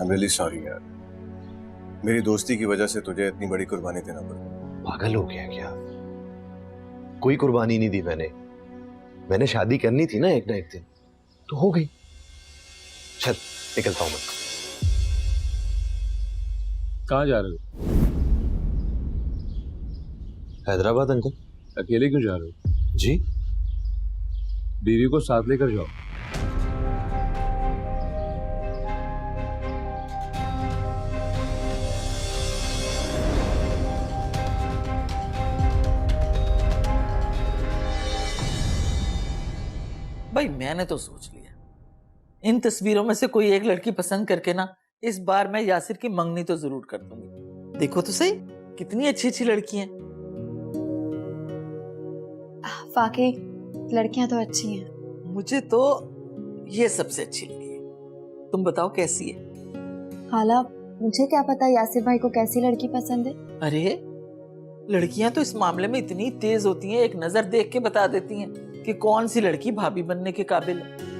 I'm really sorry यार, मेरी दोस्ती की वजह से तुझे इतनी बड़ी कुर्बानी देना पड़ा। पागल हो गया क्या? कोई कुर्बानी नहीं दी मैंने शादी करनी थी ना एक दिन, तो हो गई। चल निकलता हूं मैं। कहाँ जा रहे हो? हैदराबाद अंकल। अकेले क्यों जा रहे हो? जी बीवी को साथ लेकर जाओ। भाई मैंने तो सोच लिया, इन तस्वीरों में से कोई एक लड़की पसंद करके ना इस बार मैं यासिर की मंगनी तो जरूर कर दूंगी। देखो तो सही कितनी अच्छी अच्छी लड़की हैं। वाकई लड़कियां तो अच्छी हैं। मुझे तो ये सबसे अच्छी लगी है, तुम बताओ कैसी है? हाला मुझे क्या पता यासिर भाई को कैसी लड़की पसंद है। अरे लड़कियां तो इस मामले में इतनी तेज होती हैं, एक नजर देख के बता देती हैं कि कौन सी लड़की भाभी बनने के काबिल है।